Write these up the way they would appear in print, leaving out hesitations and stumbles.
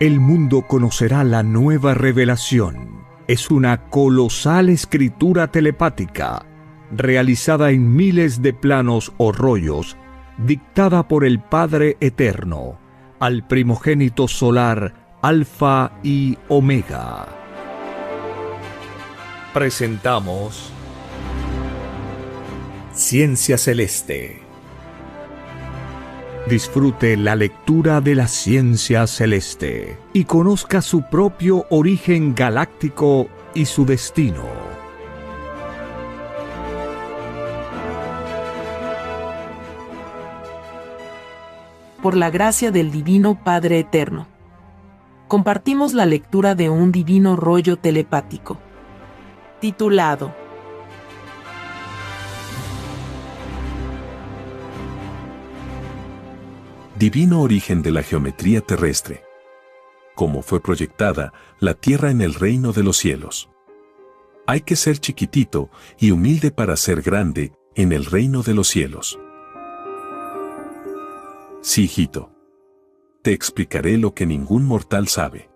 El mundo conocerá la nueva revelación. Es una colosal escritura telepática, realizada en miles de planos o rollos, dictada por el Padre Eterno, al primogénito solar Alfa y Omega. Presentamos Ciencia Celeste. Disfrute la lectura de la ciencia celeste y conozca su propio origen galáctico y su destino. Por la gracia del Divino Padre Eterno, compartimos la lectura de un divino rollo telepático, titulado Divino origen de la geometría terrestre. Cómo fue proyectada la Tierra en el reino de los cielos. Hay que ser chiquitito y humilde para ser grande en el reino de los cielos. Sí, hijito. Te explicaré lo que ningún mortal sabe.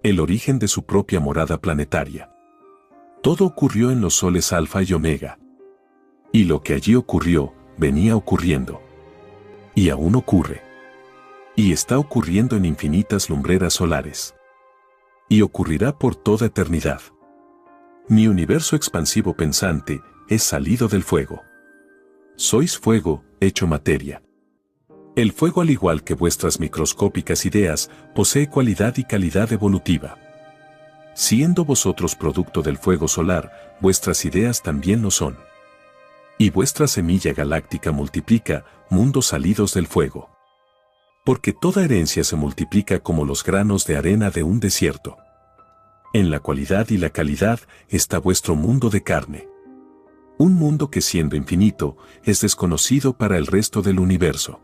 El origen de su propia morada planetaria. Todo ocurrió en los soles Alfa y Omega. Y lo que allí ocurrió, venía ocurriendo. Y aún ocurre. Y está ocurriendo en infinitas lumbreras solares. Y ocurrirá por toda eternidad. Mi universo expansivo pensante es salido del fuego. Sois fuego, hecho materia. El fuego, al igual que vuestras microscópicas ideas, posee cualidad y calidad evolutiva. Siendo vosotros producto del fuego solar, vuestras ideas también lo son. Y vuestra semilla galáctica multiplica mundos salidos del fuego. Porque toda herencia se multiplica como los granos de arena de un desierto. En la cualidad y la calidad está vuestro mundo de carne. Un mundo que, siendo infinito, es desconocido para el resto del universo.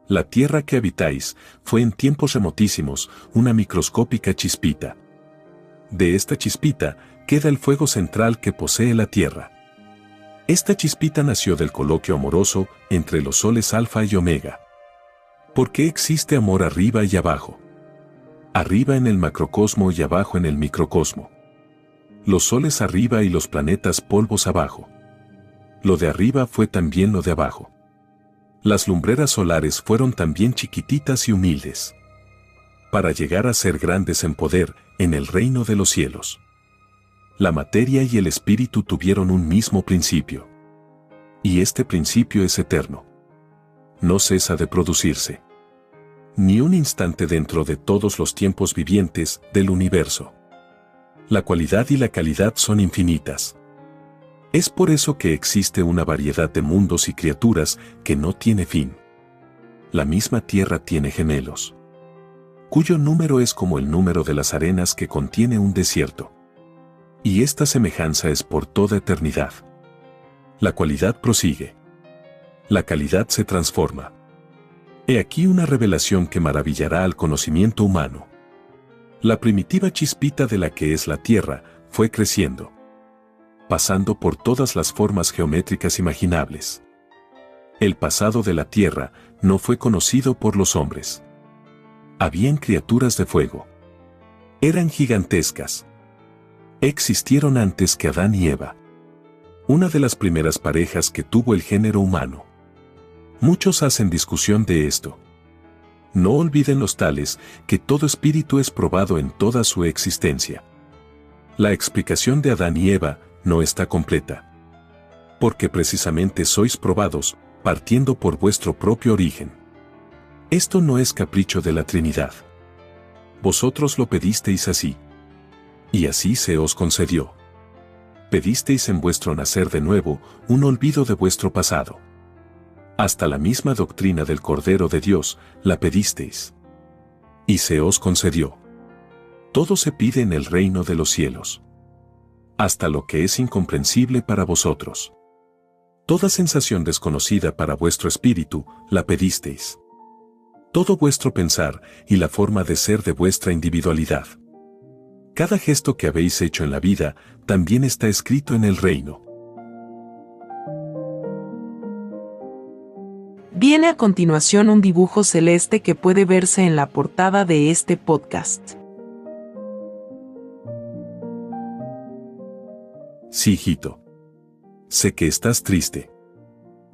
La tierra que habitáis fue en tiempos remotísimos una microscópica chispita. De esta chispita queda el fuego central que posee la tierra. Esta chispita nació del coloquio amoroso entre los soles Alfa y Omega. ¿Por qué existe amor arriba y abajo? Arriba en el macrocosmo y abajo en el microcosmo. Los soles arriba y los planetas polvos abajo. Lo de arriba fue también lo de abajo. Las lumbreras solares fueron también chiquititas y humildes. Para llegar a ser grandes en poder en el reino de los cielos. La materia y el espíritu tuvieron un mismo principio. Y este principio es eterno. No cesa de producirse. Ni un instante dentro de todos los tiempos vivientes del universo. La cualidad y la calidad son infinitas. Es por eso que existe una variedad de mundos y criaturas que no tiene fin. La misma Tierra tiene gemelos, cuyo número es como el número de las arenas que contiene un desierto. Y esta semejanza es por toda eternidad. La cualidad prosigue. La calidad se transforma. He aquí una revelación que maravillará al conocimiento humano. La primitiva chispita de la que es la Tierra fue creciendo, pasando por todas las formas geométricas imaginables. El pasado de la Tierra no fue conocido por los hombres. Habían criaturas de fuego. Eran gigantescas. Existieron antes que Adán y Eva. Una de las primeras parejas que tuvo el género humano. Muchos hacen discusión de esto. No olviden los tales que todo espíritu es probado en toda su existencia. La explicación de Adán y Eva no está completa. Porque precisamente sois probados, partiendo por vuestro propio origen. Esto no es capricho de la Trinidad. Vosotros lo pedisteis así. Y así se os concedió. Pedisteis en vuestro nacer de nuevo un olvido de vuestro pasado. Hasta la misma doctrina del Cordero de Dios la pedisteis. Y se os concedió. Todo se pide en el reino de los cielos. Hasta lo que es incomprensible para vosotros. Toda sensación desconocida para vuestro espíritu la pedisteis. Todo vuestro pensar y la forma de ser de vuestra individualidad. Cada gesto que habéis hecho en la vida también está escrito en el reino. Viene a continuación un dibujo celeste que puede verse en la portada de este podcast. Sí, hijito. Sé que estás triste.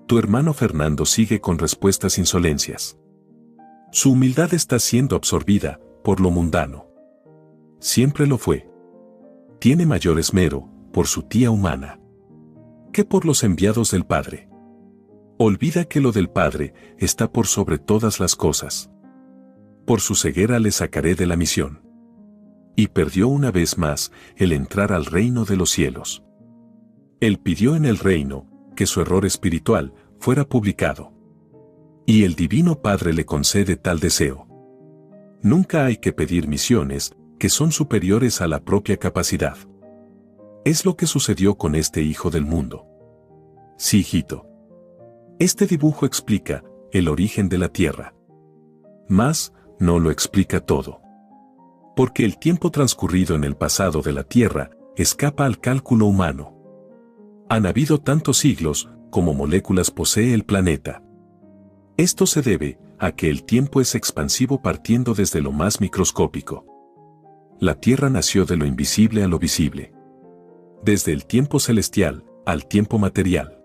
Tu hermano Fernando sigue con respuestas insolencias. Su humildad está siendo absorbida por lo mundano. Siempre lo fue. Tiene mayor esmero por su tía humana que por los enviados del Padre. Olvida que lo del Padre está por sobre todas las cosas. Por su ceguera le sacaré de la misión. Y perdió una vez más el entrar al reino de los cielos. Él pidió en el reino que su error espiritual fuera publicado. Y el Divino Padre le concede tal deseo. Nunca hay que pedir misiones que son superiores a la propia capacidad. Es lo que sucedió con este hijo del mundo. Sí, hijito. Este dibujo explica el origen de la Tierra. Mas, no lo explica todo. Porque el tiempo transcurrido en el pasado de la Tierra escapa al cálculo humano. Han habido tantos siglos como moléculas posee el planeta. Esto se debe a que el tiempo es expansivo partiendo desde lo más microscópico. La Tierra nació de lo invisible a lo visible. Desde el tiempo celestial al tiempo material.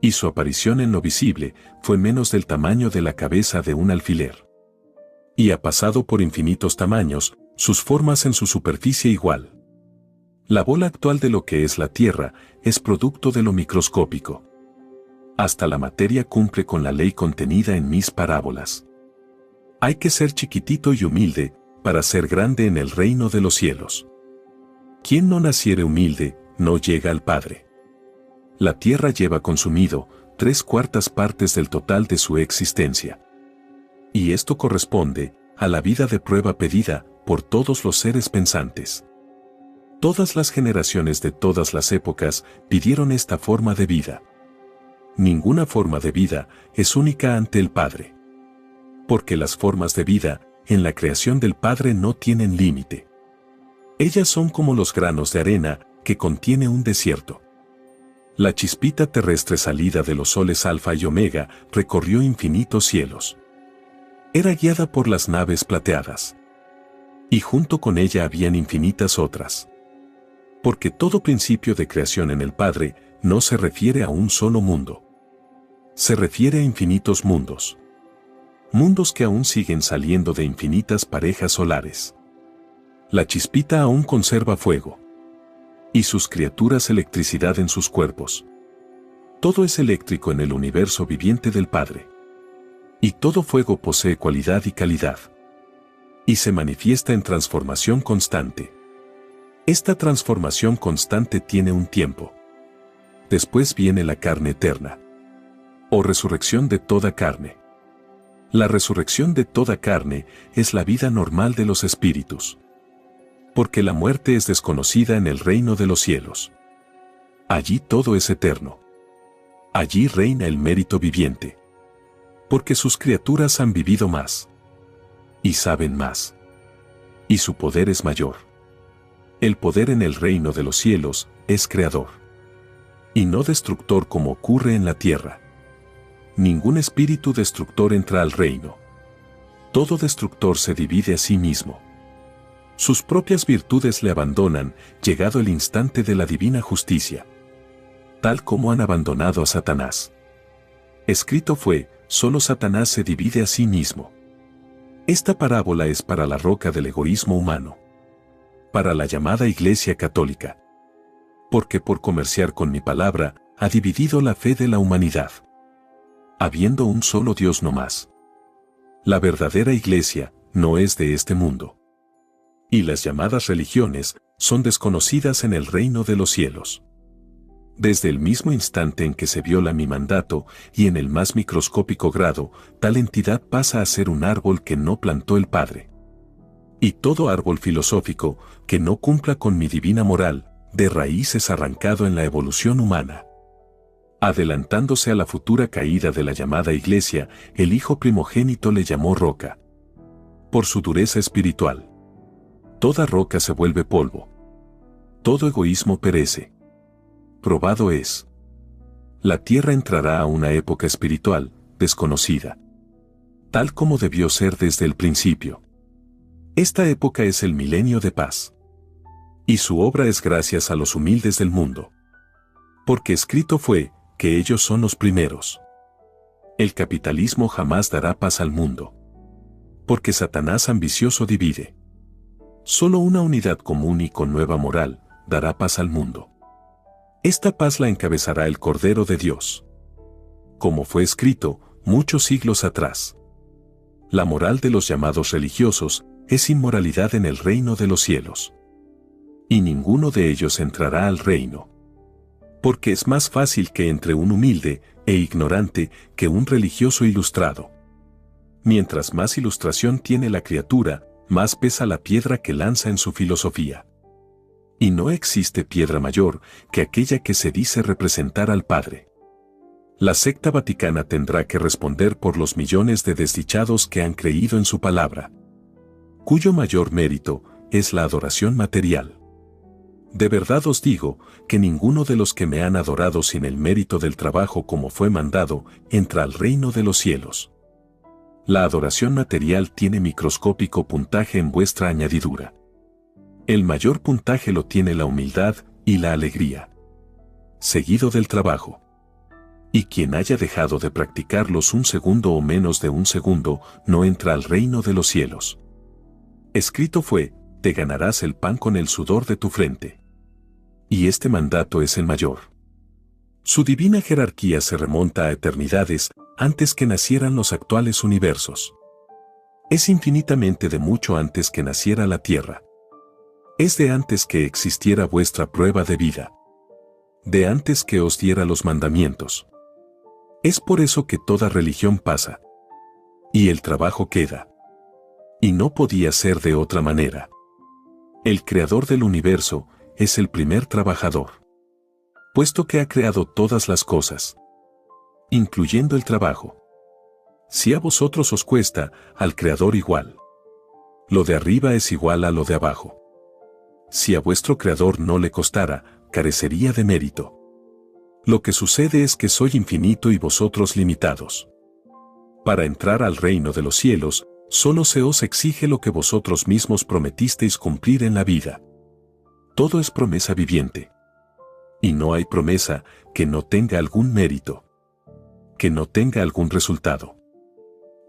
Y su aparición en lo visible fue menos del tamaño de la cabeza de un alfiler. Y ha pasado por infinitos tamaños, sus formas en su superficie igual. La bola actual de lo que es la Tierra es producto de lo microscópico. Hasta la materia cumple con la ley contenida en mis parábolas. Hay que ser chiquitito y humilde para ser grande en el reino de los cielos. Quien no naciere humilde, no llega al Padre. La Tierra lleva consumido 3/4 partes del total de su existencia. Y esto corresponde a la vida de prueba pedida por todos los seres pensantes. Todas las generaciones de todas las épocas pidieron esta forma de vida. Ninguna forma de vida es única ante el Padre. Porque las formas de vida en la creación del Padre no tienen límite. Ellas son como los granos de arena que contiene un desierto. La chispita terrestre salida de los soles Alfa y Omega recorrió infinitos cielos. Era guiada por las naves plateadas. Y junto con ella habían infinitas otras. Porque todo principio de creación en el Padre no se refiere a un solo mundo. Se refiere a infinitos mundos. Mundos que aún siguen saliendo de infinitas parejas solares. La chispita aún conserva fuego. Y sus criaturas electricidad en sus cuerpos. Todo es eléctrico en el universo viviente del Padre. Y todo fuego posee cualidad y calidad. Y se manifiesta en transformación constante. Esta transformación constante tiene un tiempo. Después viene la carne eterna. O resurrección de toda carne. La resurrección de toda carne es la vida normal de los espíritus. Porque la muerte es desconocida en el reino de los cielos. Allí todo es eterno. Allí reina el mérito viviente. Porque sus criaturas han vivido más. Y saben más. Y su poder es mayor. El poder en el reino de los cielos es creador. Y no destructor como ocurre en la tierra. Ningún espíritu destructor entra al reino. Todo destructor se divide a sí mismo. Sus propias virtudes le abandonan, llegado el instante de la divina justicia. Tal como han abandonado a Satanás. Escrito fue, solo Satanás se divide a sí mismo. Esta parábola es para la roca del egoísmo humano. Para la llamada Iglesia Católica. Porque por comerciar con mi palabra, ha dividido la fe de la humanidad. Habiendo un solo Dios no más. La verdadera Iglesia no es de este mundo. Y las llamadas religiones son desconocidas en el reino de los cielos. Desde el mismo instante en que se viola mi mandato y en el más microscópico grado, tal entidad pasa a ser un árbol que no plantó el Padre. Y todo árbol filosófico que no cumpla con mi divina moral, de raíz es arrancado en la evolución humana. Adelantándose a la futura caída de la llamada Iglesia, el Hijo primogénito le llamó roca. Por su dureza espiritual. Toda roca se vuelve polvo. Todo egoísmo perece. Probado es. La tierra entrará a una época espiritual, desconocida. Tal como debió ser desde el principio. Esta época es el milenio de paz. Y su obra es gracias a los humildes del mundo. Porque escrito fue, que ellos son los primeros. El capitalismo jamás dará paz al mundo. Porque Satanás ambicioso divide. Solo una unidad común y con nueva moral dará paz al mundo. Esta paz la encabezará el Cordero de Dios. Como fue escrito, muchos siglos atrás. La moral de los llamados religiosos es inmoralidad en el reino de los cielos. Y ninguno de ellos entrará al reino. Porque es más fácil que entre un humilde e ignorante que un religioso ilustrado. Mientras más ilustración tiene la criatura, más pesa la piedra que lanza en su filosofía. Y no existe piedra mayor que aquella que se dice representar al Padre. La secta vaticana tendrá que responder por los millones de desdichados que han creído en su palabra, cuyo mayor mérito es la adoración material. De verdad os digo que ninguno de los que me han adorado sin el mérito del trabajo como fue mandado entra al reino de los cielos. La adoración material tiene microscópico puntaje en vuestra añadidura. El mayor puntaje lo tiene la humildad y la alegría, seguido del trabajo. Y quien haya dejado de practicarlos un segundo o menos de un segundo, no entra al reino de los cielos. Escrito fue, te ganarás el pan con el sudor de tu frente. Y este mandato es el mayor. Su divina jerarquía se remonta a eternidades antes que nacieran los actuales universos. Es infinitamente de mucho antes que naciera la tierra. Es de antes que existiera vuestra prueba de vida. De antes que os diera los mandamientos. Es por eso que toda religión pasa. Y el trabajo queda. Y no podía ser de otra manera. El creador del universo es el primer trabajador. Puesto que ha creado todas las cosas, incluyendo el trabajo. Si a vosotros os cuesta, al creador igual. Lo de arriba es igual a lo de abajo. Si a vuestro creador no le costara, carecería de mérito. Lo que sucede es que soy infinito y vosotros limitados. Para entrar al reino de los cielos, solo se os exige lo que vosotros mismos prometisteis cumplir en la vida. Todo es promesa viviente. Y no hay promesa que no tenga algún mérito, que no tenga algún resultado.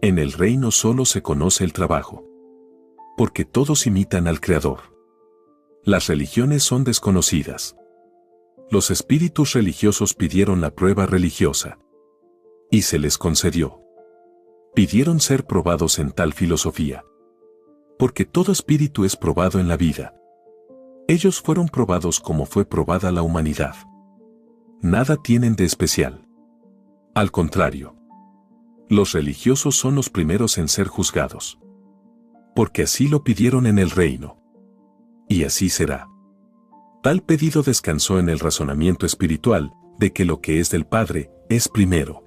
En el reino solo se conoce el trabajo. Porque todos imitan al Creador. Las religiones son desconocidas. Los espíritus religiosos pidieron la prueba religiosa. Y se les concedió. Pidieron ser probados en tal filosofía. Porque todo espíritu es probado en la vida. Ellos fueron probados como fue probada la humanidad. Nada tienen de especial. Al contrario. Los religiosos son los primeros en ser juzgados. Porque así lo pidieron en el reino. Y así será. Tal pedido descansó en el razonamiento espiritual de que lo que es del Padre es primero.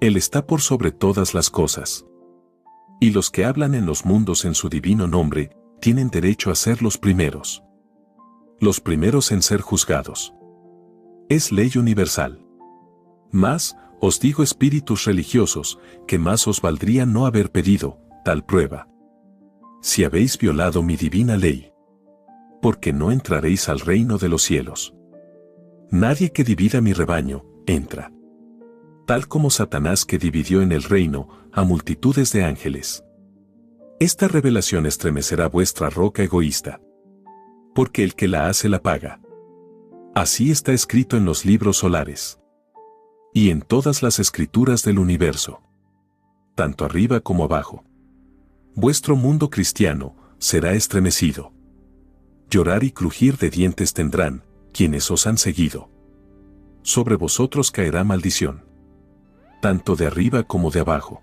Él está por sobre todas las cosas. Y los que hablan en los mundos en su divino nombre tienen derecho a ser los primeros. Los primeros en ser juzgados. Es ley universal. Mas, os digo espíritus religiosos, que más os valdría no haber pedido tal prueba. Si habéis violado mi divina ley. Porque no entraréis al reino de los cielos. Nadie que divida mi rebaño, entra. Tal como Satanás que dividió en el reino a multitudes de ángeles. Esta revelación estremecerá vuestra roca egoísta. Porque el que la hace la paga. Así está escrito en los libros solares. Y en todas las escrituras del universo. Tanto arriba como abajo. Vuestro mundo cristiano será estremecido. Llorar y crujir de dientes tendrán quienes os han seguido. Sobre vosotros caerá maldición. Tanto de arriba como de abajo.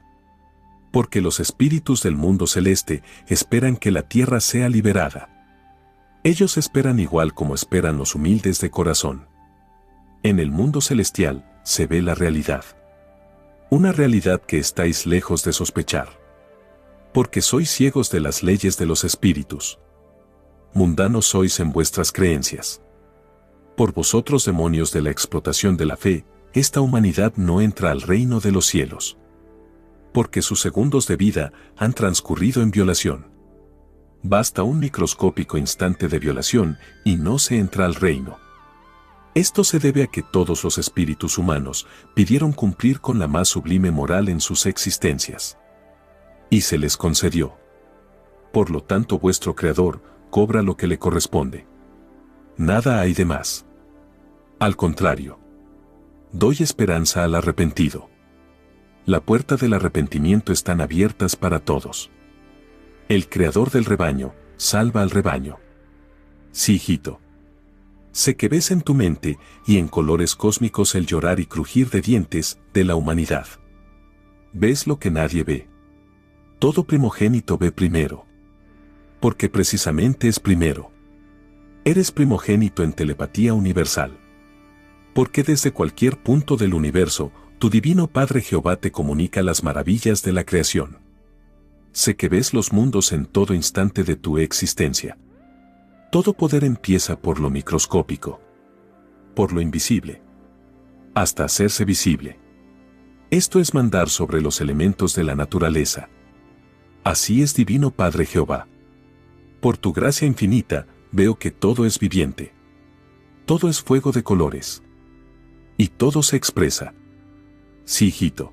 Porque los espíritus del mundo celeste esperan que la tierra sea liberada. Ellos esperan igual como esperan los humildes de corazón. En el mundo celestial se ve la realidad. Una realidad que estáis lejos de sospechar. Porque sois ciegos de las leyes de los espíritus. Mundanos sois en vuestras creencias. Por vosotros demonios de la explotación de la fe, esta humanidad no entra al reino de los cielos. porque sus segundos de vida han transcurrido en violación. Basta un microscópico instante de violación y no se entra al reino. Esto se debe a que todos los espíritus humanos pidieron cumplir con la más sublime moral en sus existencias. Y se les concedió. Por lo tanto, vuestro Creador cobra lo que le corresponde. Nada hay de más. Al contrario, doy esperanza al arrepentido. La puerta del arrepentimiento están abiertas para todos. El Creador del rebaño salva al rebaño. Sí, hijito. Sé que ves en tu mente y en colores cósmicos el llorar y crujir de dientes de la humanidad. Ves lo que nadie ve. Todo primogénito ve primero. Porque precisamente es primero. Eres primogénito en telepatía universal. Porque desde cualquier punto del universo, tu divino Padre Jehová te comunica las maravillas de la creación. Sé que ves los mundos en todo instante de tu existencia. Todo poder empieza por lo microscópico, por lo invisible, hasta hacerse visible. Esto es mandar sobre los elementos de la naturaleza. Así es, divino Padre Jehová. Por tu gracia infinita, veo que todo es viviente. Todo es fuego de colores. Y todo se expresa. Sí, hijito.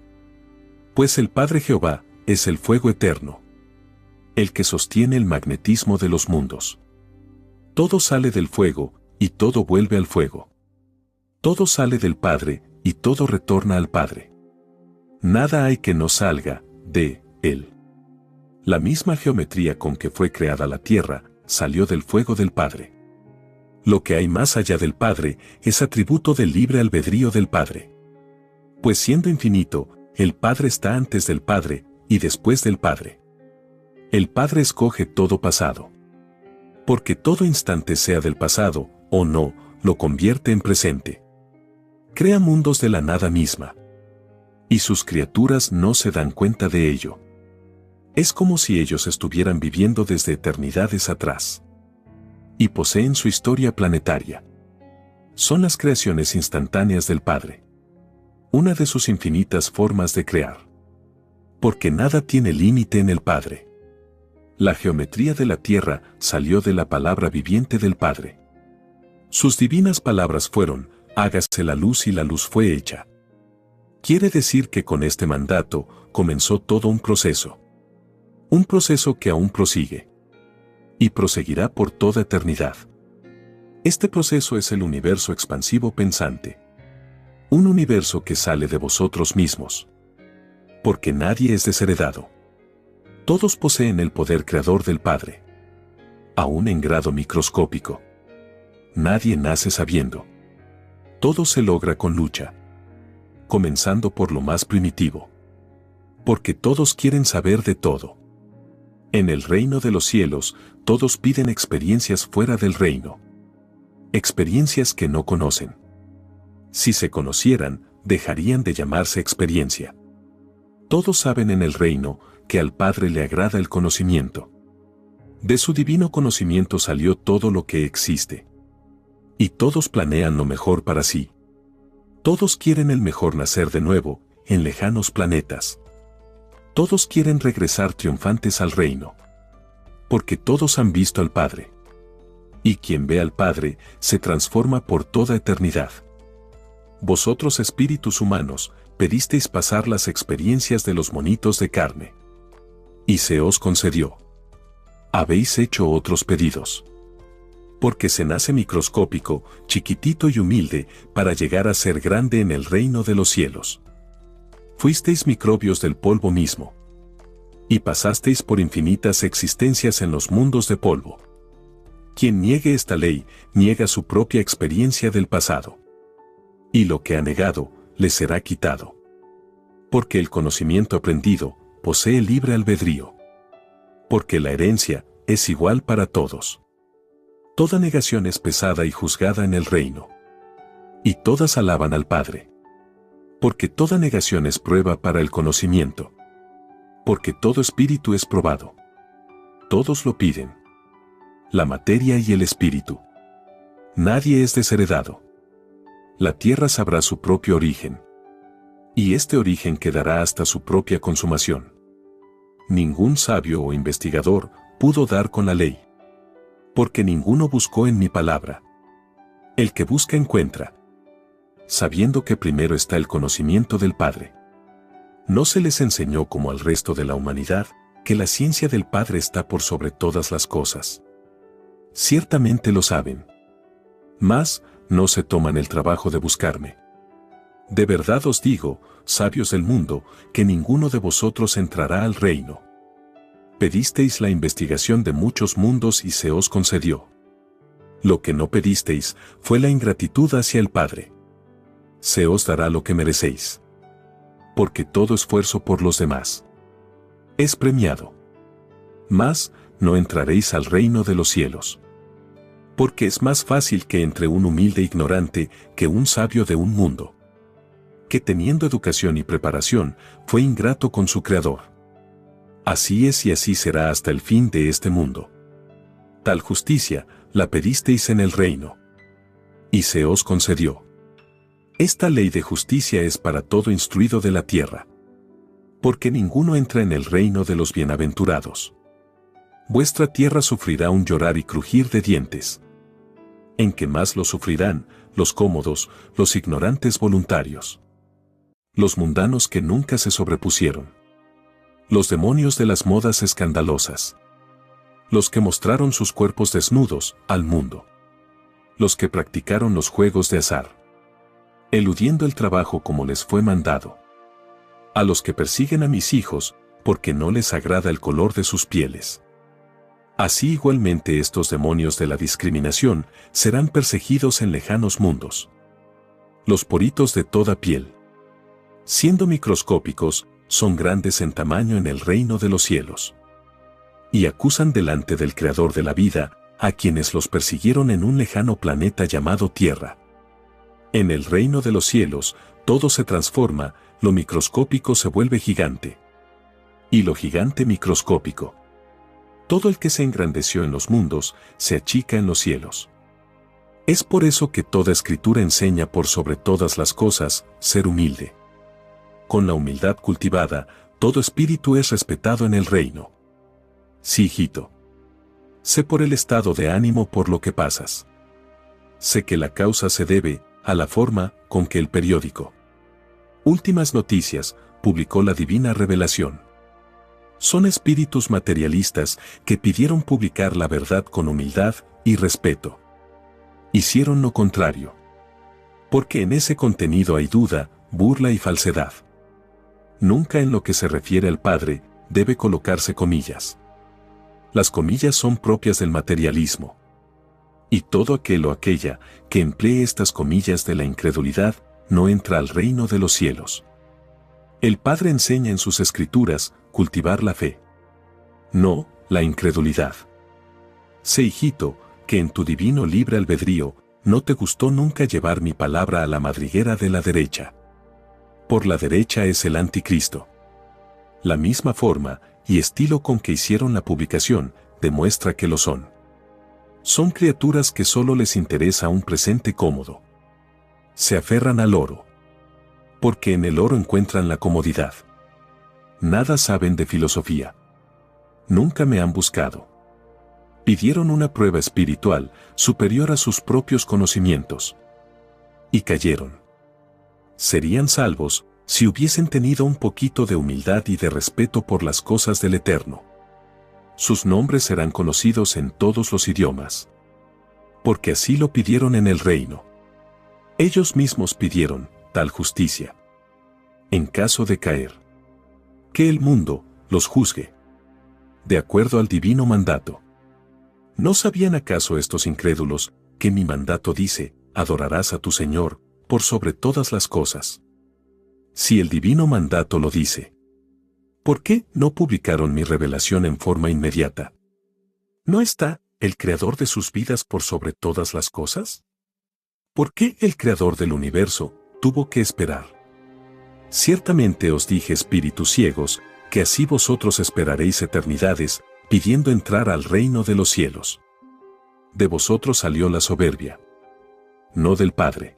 Pues el Padre Jehová es el fuego eterno, el que sostiene el magnetismo de los mundos. Todo sale del fuego, y todo vuelve al fuego. Todo sale del Padre, y todo retorna al Padre. Nada hay que no salga de Él. La misma geometría con que fue creada la tierra, salió del fuego del Padre. Lo que hay más allá del Padre es atributo del libre albedrío del Padre. Pues siendo infinito, el Padre está antes del Padre, y después del Padre. El Padre escoge todo pasado. Porque todo instante sea del pasado, o no, lo convierte en presente. Crea mundos de la nada misma. Y sus criaturas no se dan cuenta de ello. Es como si ellos estuvieran viviendo desde eternidades atrás. Y poseen su historia planetaria. Son las creaciones instantáneas del Padre. Una de sus infinitas formas de crear. Porque nada tiene límite en el Padre. La geometría de la tierra salió de la palabra viviente del Padre. Sus divinas palabras fueron, hágase la luz, y la luz fue hecha. Quiere decir que con este mandato comenzó todo un proceso. Un proceso que aún prosigue. Y proseguirá por toda eternidad. Este proceso es el universo expansivo pensante. Un universo que sale de vosotros mismos. Porque nadie es desheredado. Todos poseen el poder creador del Padre. Aún en grado microscópico. Nadie nace sabiendo. Todo se logra con lucha. Comenzando por lo más primitivo. Porque todos quieren saber de todo. En el reino de los cielos, todos piden experiencias fuera del reino. Experiencias que no conocen. Si se conocieran, dejarían de llamarse experiencia. Todos saben en el reino que al Padre le agrada el conocimiento. De su divino conocimiento salió todo lo que existe. Y todos planean lo mejor para sí. Todos quieren el mejor nacer de nuevo, en lejanos planetas. Todos quieren regresar triunfantes al reino. Porque todos han visto al Padre. Y quien ve al Padre, se transforma por toda eternidad. Vosotros espíritus humanos, pedisteis pasar las experiencias de los monitos de carne. Y se os concedió. Habéis hecho otros pedidos. Porque se nace microscópico, chiquitito y humilde, para llegar a ser grande en el reino de los cielos. Fuisteis microbios del polvo mismo. Y pasasteis por infinitas existencias en los mundos de polvo. Quien niegue esta ley, niega su propia experiencia del pasado. Y lo que ha negado, le será quitado. Porque el conocimiento aprendido posee libre albedrío. Porque la herencia es igual para todos. Toda negación es pesada y juzgada en el reino. Y todas alaban al Padre. Porque toda negación es prueba para el conocimiento. Porque todo espíritu es probado. Todos lo piden. La materia y el espíritu. Nadie es desheredado. La tierra sabrá su propio origen. Y este origen quedará hasta su propia consumación. Ningún sabio o investigador pudo dar con la ley. Porque ninguno buscó en mi palabra. El que busca encuentra. Sabiendo que primero está el conocimiento del Padre. No se les enseñó como al resto de la humanidad, que la ciencia del Padre está por sobre todas las cosas. Ciertamente lo saben. Mas, no se toman el trabajo de buscarme. De verdad os digo, sabios del mundo, que ninguno de vosotros entrará al reino. Pedisteis la investigación de muchos mundos y se os concedió. Lo que no pedisteis fue la ingratitud hacia el Padre. Se os dará lo que merecéis. Porque todo esfuerzo por los demás es premiado. Mas, no entraréis al reino de los cielos. Porque es más fácil que entre un humilde ignorante que un sabio de un mundo, que teniendo educación y preparación, fue ingrato con su Creador. Así es y así será hasta el fin de este mundo. Tal justicia la pedisteis en el reino. Y se os concedió. Esta ley de justicia es para todo instruido de la tierra. Porque ninguno entra en el reino de los bienaventurados. Vuestra tierra sufrirá un llorar y crujir de dientes. En que más lo sufrirán los cómodos, los ignorantes voluntarios. Los mundanos que nunca se sobrepusieron. Los demonios de las modas escandalosas. Los que mostraron sus cuerpos desnudos al mundo. Los que practicaron los juegos de azar. Eludiendo el trabajo como les fue mandado. A los que persiguen a mis hijos, porque no les agrada el color de sus pieles. Así igualmente estos demonios de la discriminación serán perseguidos en lejanos mundos. Los poritos de toda piel, siendo microscópicos, son grandes en tamaño en el reino de los cielos. Y acusan delante del Creador de la vida a quienes los persiguieron en un lejano planeta llamado Tierra. En el reino de los cielos, todo se transforma, lo microscópico se vuelve gigante. Y lo gigante microscópico. Todo el que se engrandeció en los mundos, se achica en los cielos. Es por eso que toda escritura enseña por sobre todas las cosas, ser humilde. Con la humildad cultivada, todo espíritu es respetado en el reino. Sí, hijito. Sé por el estado de ánimo por lo que pasas. Sé que la causa se debe a la forma con que el periódico Últimas Noticias publicó la divina revelación. Son espíritus materialistas que pidieron publicar la verdad con humildad y respeto. Hicieron lo contrario. Porque en ese contenido hay duda, burla y falsedad. Nunca en lo que se refiere al Padre debe colocarse comillas. Las comillas son propias del materialismo. Y todo aquel o aquella que emplee estas comillas de la incredulidad no entra al reino de los cielos. El Padre enseña en sus escrituras cultivar la fe. No, la incredulidad. Sé, hijito, que en tu divino libre albedrío no te gustó nunca llevar mi palabra a la madriguera de la derecha. Por la derecha es el anticristo. La misma forma y estilo con que hicieron la publicación demuestra que lo son. Son criaturas que solo les interesa un presente cómodo. Se aferran al oro. Porque en el oro encuentran la comodidad. Nada saben de filosofía. Nunca me han buscado. Pidieron una prueba espiritual superior a sus propios conocimientos. Y cayeron. Serían salvos si hubiesen tenido un poquito de humildad y de respeto por las cosas del Eterno. Sus nombres serán conocidos en todos los idiomas. Porque así lo pidieron en el reino. Ellos mismos pidieron tal justicia. En caso de caer, que el mundo los juzgue. De acuerdo al divino mandato. ¿No sabían acaso estos incrédulos que mi mandato dice, adorarás a tu Señor, por sobre todas las cosas? Si el divino mandato lo dice, ¿por qué no publicaron mi revelación en forma inmediata? ¿No está el Creador de sus vidas por sobre todas las cosas? ¿Por qué el Creador del universo tuvo que esperar? Ciertamente os dije, espíritus ciegos, que así vosotros esperaréis eternidades, pidiendo entrar al reino de los cielos. De vosotros salió la soberbia, no del Padre.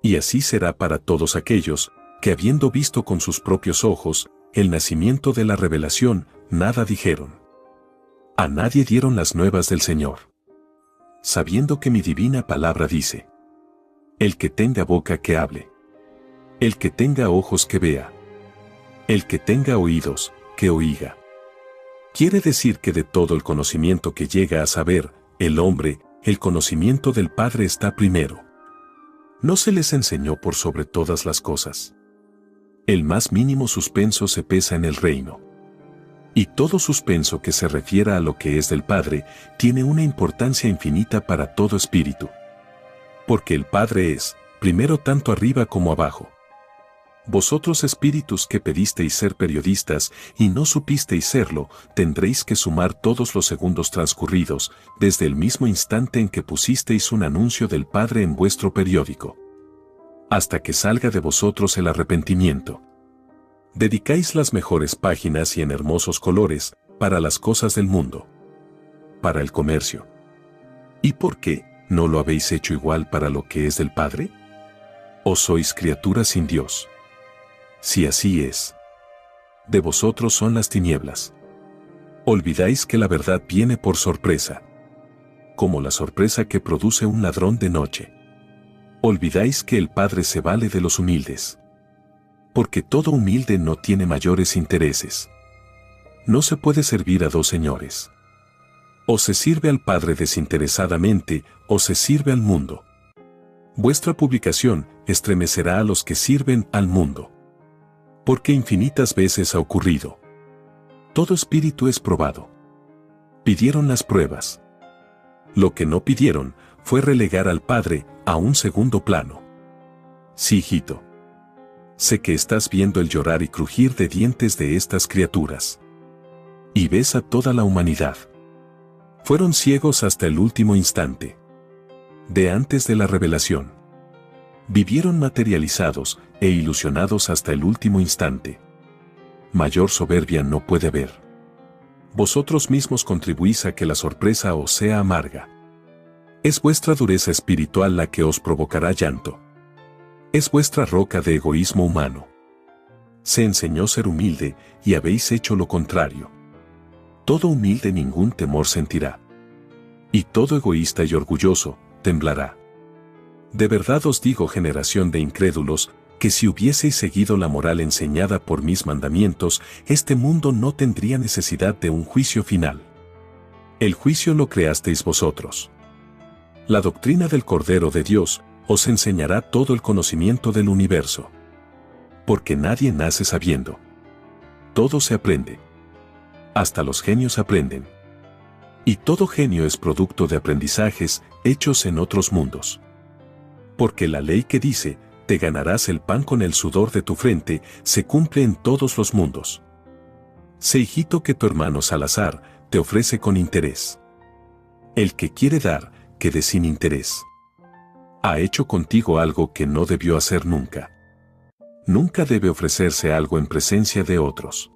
Y así será para todos aquellos que habiendo visto con sus propios ojos el nacimiento de la revelación, nada dijeron. A nadie dieron las nuevas del Señor. Sabiendo que mi divina palabra dice: el que tenga boca que hable, el que tenga ojos que vea, el que tenga oídos que oiga. Quiere decir que de todo el conocimiento que llega a saber el hombre, el conocimiento del Padre está primero. No se les enseñó por sobre todas las cosas. El más mínimo suspenso se pesa en el reino. Y todo suspenso que se refiera a lo que es del Padre tiene una importancia infinita para todo espíritu. Porque el Padre es, primero tanto arriba como abajo. Vosotros espíritus que pedisteis ser periodistas y no supisteis serlo, tendréis que sumar todos los segundos transcurridos, desde el mismo instante en que pusisteis un anuncio del Padre en vuestro periódico, hasta que salga de vosotros el arrepentimiento. Dedicáis las mejores páginas y en hermosos colores, para las cosas del mundo, para el comercio. ¿Y por qué no lo habéis hecho igual para lo que es del Padre? ¿O sois criaturas sin Dios? Si así es, de vosotros son las tinieblas. Olvidáis que la verdad viene por sorpresa, como la sorpresa que produce un ladrón de noche. Olvidáis que el Padre se vale de los humildes, porque todo humilde no tiene mayores intereses. No se puede servir a dos señores. O se sirve al Padre desinteresadamente, o se sirve al mundo. Vuestra publicación estremecerá a los que sirven al mundo. Porque infinitas veces ha ocurrido. Todo espíritu es probado. Pidieron las pruebas. Lo que no pidieron fue relegar al Padre a un segundo plano. Sí, hijito. Sé que estás viendo el llorar y crujir de dientes de estas criaturas. Y ves a toda la humanidad. Fueron ciegos hasta el último instante. De antes de la revelación. Vivieron materializados e ilusionados hasta el último instante. Mayor soberbia no puede haber. Vosotros mismos contribuís a que la sorpresa os sea amarga. Es vuestra dureza espiritual la que os provocará llanto. Es vuestra roca de egoísmo humano. Se enseñó ser humilde y habéis hecho lo contrario. Todo humilde ningún temor sentirá. Y todo egoísta y orgulloso temblará. De verdad os digo, generación de incrédulos, que si hubieseis seguido la moral enseñada por mis mandamientos, este mundo no tendría necesidad de un juicio final. El juicio lo creasteis vosotros. La doctrina del Cordero de Dios os enseñará todo el conocimiento del universo. Porque nadie nace sabiendo. Todo se aprende. Hasta los genios aprenden. Y todo genio es producto de aprendizajes hechos en otros mundos. Porque la ley que dice, te ganarás el pan con el sudor de tu frente, se cumple en todos los mundos. Sé, hijito, que tu hermano Salazar te ofrece con interés. El que quiere dar, que dé sin interés. Ha hecho contigo algo que no debió hacer nunca. Nunca debe ofrecerse algo en presencia de otros.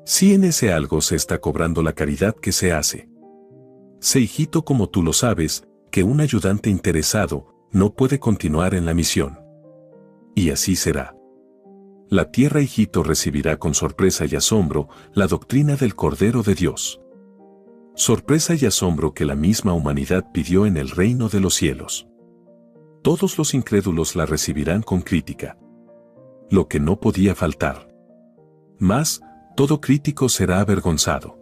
Si en ese algo se está cobrando la caridad que se hace. Sé, hijito, como tú lo sabes, que un ayudante interesado no puede continuar en la misión. Y así será. La tierra, hijito, recibirá con sorpresa y asombro la doctrina del Cordero de Dios. Sorpresa y asombro que la misma humanidad pidió en el reino de los cielos. Todos los incrédulos la recibirán con crítica. Lo que no podía faltar. Mas, todo crítico será avergonzado.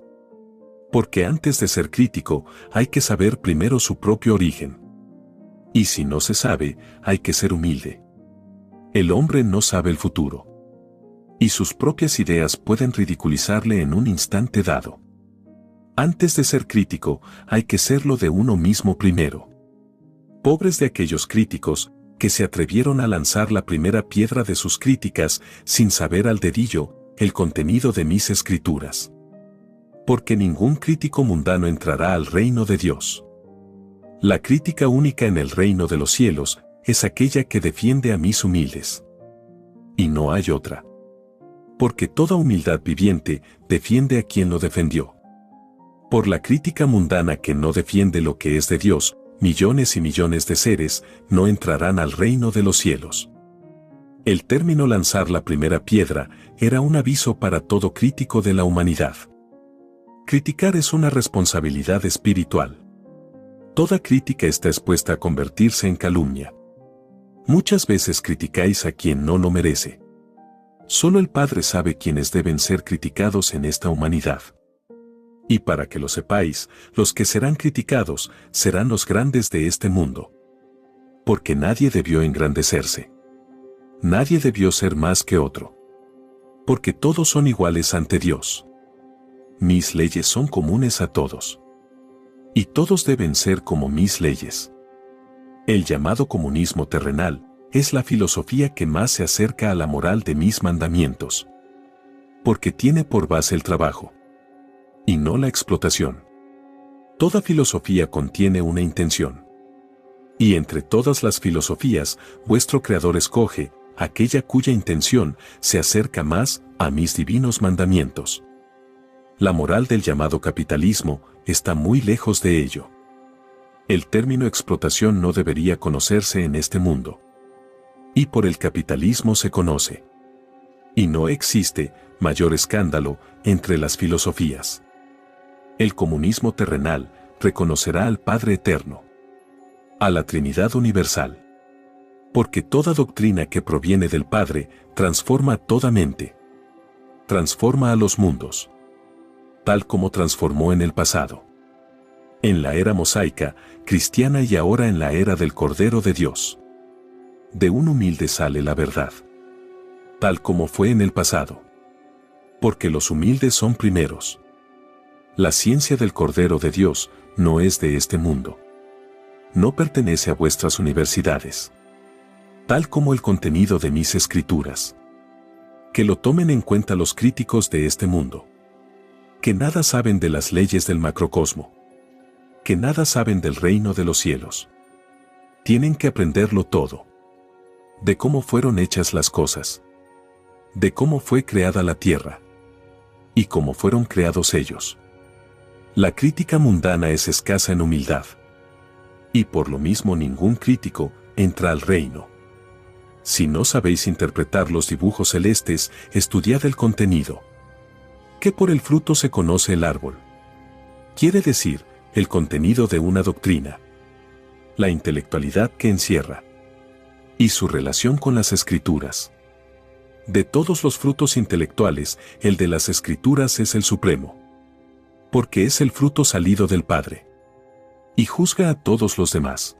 Porque antes de ser crítico, hay que saber primero su propio origen. Y si no se sabe, hay que ser humilde. El hombre no sabe el futuro. Y sus propias ideas pueden ridiculizarle en un instante dado. Antes de ser crítico, hay que serlo de uno mismo primero. Pobres de aquellos críticos que se atrevieron a lanzar la primera piedra de sus críticas sin saber al dedillo el contenido de mis escrituras. Porque ningún crítico mundano entrará al reino de Dios. La crítica única en el reino de los cielos es aquella que defiende a mis humildes. Y no hay otra. Porque toda humildad viviente defiende a quien lo defendió. Por la crítica mundana que no defiende lo que es de Dios, millones y millones de seres no entrarán al reino de los cielos. El término lanzar la primera piedra era un aviso para todo crítico de la humanidad. Criticar es una responsabilidad espiritual. Toda crítica está expuesta a convertirse en calumnia. Muchas veces criticáis a quien no lo merece. Solo el Padre sabe quiénes deben ser criticados en esta humanidad. Y para que lo sepáis, los que serán criticados serán los grandes de este mundo. Porque nadie debió engrandecerse. Nadie debió ser más que otro. Porque todos son iguales ante Dios. Mis leyes son comunes a todos. Y todos deben ser como mis leyes. El llamado comunismo terrenal es la filosofía que más se acerca a la moral de mis mandamientos. Porque tiene por base el trabajo. Y no la explotación. Toda filosofía contiene una intención. Y entre todas las filosofías, vuestro Creador escoge aquella cuya intención se acerca más a mis divinos mandamientos. La moral del llamado capitalismo está muy lejos de ello. El término explotación no debería conocerse en este mundo. Y por el capitalismo se conoce. Y no existe mayor escándalo entre las filosofías. El comunismo terrenal reconocerá al Padre Eterno, a la Trinidad Universal. Porque toda doctrina que proviene del Padre transforma toda mente. Transforma a los mundos. Tal como transformó en el pasado. En la era mosaica, cristiana y ahora en la era del Cordero de Dios. De un humilde sale la verdad. Tal como fue en el pasado. Porque los humildes son primeros. La ciencia del Cordero de Dios no es de este mundo. No pertenece a vuestras universidades. Tal como el contenido de mis escrituras. Que lo tomen en cuenta los críticos de este mundo. Que nada saben de las leyes del macrocosmo. Que nada saben del reino de los cielos. Tienen que aprenderlo todo. De cómo fueron hechas las cosas. De cómo fue creada la tierra. Y cómo fueron creados ellos. La crítica mundana es escasa en humildad. Y por lo mismo ningún crítico entra al reino. Si no sabéis interpretar los dibujos celestes, estudiad el contenido. Que por el fruto se conoce el árbol. Quiere decir, el contenido de una doctrina. La intelectualidad que encierra. Y su relación con las escrituras. De todos los frutos intelectuales, el de las escrituras es el supremo. Porque es el fruto salido del Padre. Y juzga a todos los demás.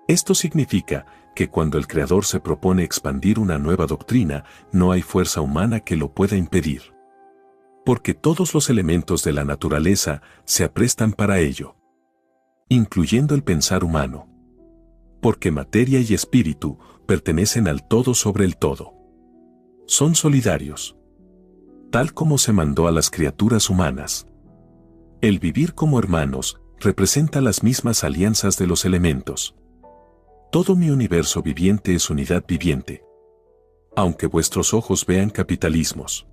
Esto significa que cuando el Creador se propone expandir una nueva doctrina, no hay fuerza humana que lo pueda impedir. Porque todos los elementos de la naturaleza se aprestan para ello. Incluyendo el pensar humano. Porque materia y espíritu pertenecen al todo sobre el todo. Son solidarios. Tal como se mandó a las criaturas humanas. El vivir como hermanos representa las mismas alianzas de los elementos. Todo mi universo viviente es unidad viviente. Aunque vuestros ojos vean capitalismos.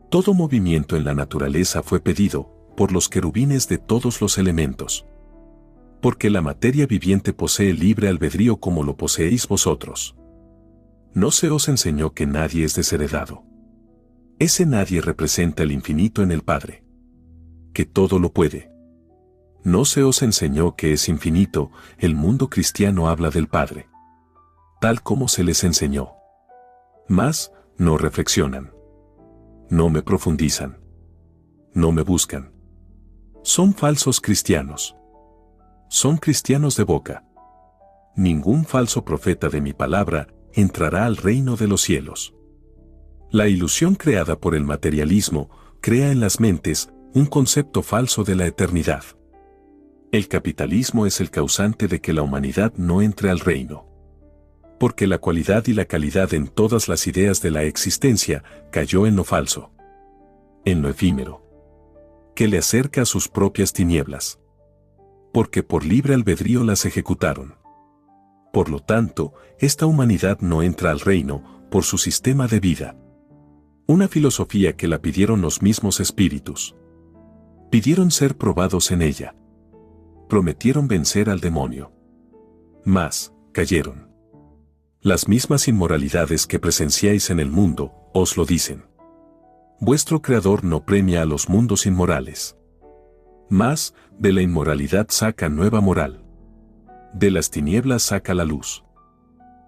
Todo movimiento en la naturaleza fue pedido por los querubines de todos los elementos. Porque la materia viviente posee libre albedrío como lo poseéis vosotros. No se os enseñó que nadie es desheredado. Ese nadie representa el infinito en el Padre. Que todo lo puede. No se os enseñó que es infinito, el mundo cristiano habla del Padre. Tal como se les enseñó. Mas, no reflexionan. No me profundizan. No me buscan. Son falsos cristianos. Son cristianos de boca. Ningún falso profeta de mi palabra entrará al reino de los cielos. La ilusión creada por el materialismo crea en las mentes un concepto falso de la eternidad. El capitalismo es el causante de que la humanidad no entre al reino. Porque la cualidad y la calidad en todas las ideas de la existencia cayó en lo falso. En lo efímero. Que le acerca a sus propias tinieblas. Porque por libre albedrío las ejecutaron. Por lo tanto, esta humanidad no entra al reino por su sistema de vida. Una filosofía que la pidieron los mismos espíritus. Pidieron ser probados en ella. Prometieron vencer al demonio. Mas, cayeron. Las mismas inmoralidades que presenciáis en el mundo, os lo dicen. Vuestro Creador no premia a los mundos inmorales. Mas, de la inmoralidad saca nueva moral. De las tinieblas saca la luz.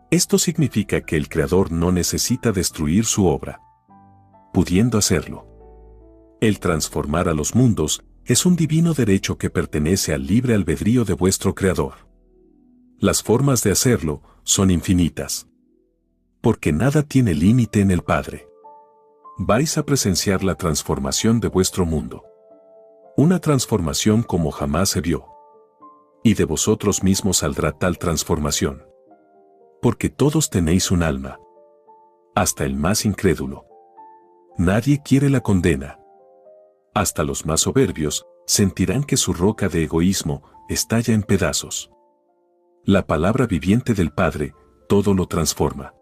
Esto significa que el Creador no necesita destruir su obra, pudiendo hacerlo. El transformar a los mundos es un divino derecho que pertenece al libre albedrío de vuestro Creador. Las formas de hacerlo son infinitas. Porque nada tiene límite en el Padre. Vais a presenciar la transformación de vuestro mundo. Una transformación como jamás se vio. Y de vosotros mismos saldrá tal transformación. Porque todos tenéis un alma. Hasta el más incrédulo. Nadie quiere la condena. Hasta los más soberbios sentirán que su roca de egoísmo estalla en pedazos. La palabra viviente del Padre todo lo transforma.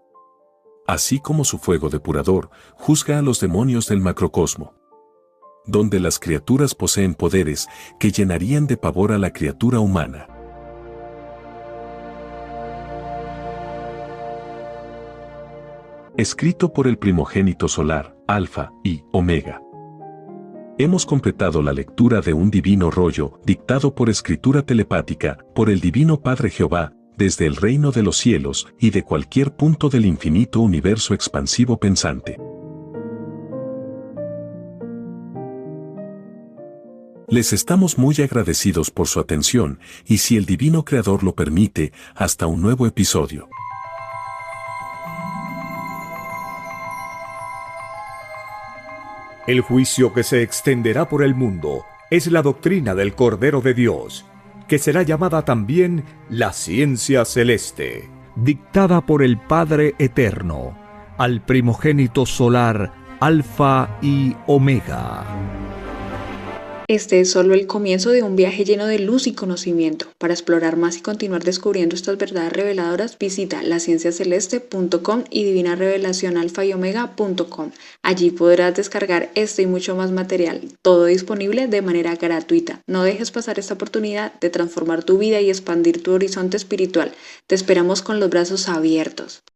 Así como su fuego depurador juzga a los demonios del macrocosmo. Donde las criaturas poseen poderes que llenarían de pavor a la criatura humana. Escrito por el primogénito solar, Alfa y Omega. Hemos completado la lectura de un divino rollo, dictado por escritura telepática, por el Divino Padre Jehová, desde el reino de los cielos y de cualquier punto del infinito universo expansivo pensante. Les estamos muy agradecidos por su atención y, si el Divino Creador lo permite, hasta un nuevo episodio. El juicio que se extenderá por el mundo es la doctrina del Cordero de Dios, que será llamada también la ciencia celeste, dictada por el Padre Eterno, al primogénito solar, Alfa y Omega. Este es solo el comienzo de un viaje lleno de luz y conocimiento. Para explorar más y continuar descubriendo estas verdades reveladoras, visita lascienciaceleste.com y divinarevelacionalfayomega.com. Allí podrás descargar este y mucho más material, todo disponible de manera gratuita. No dejes pasar esta oportunidad de transformar tu vida y expandir tu horizonte espiritual. Te esperamos con los brazos abiertos.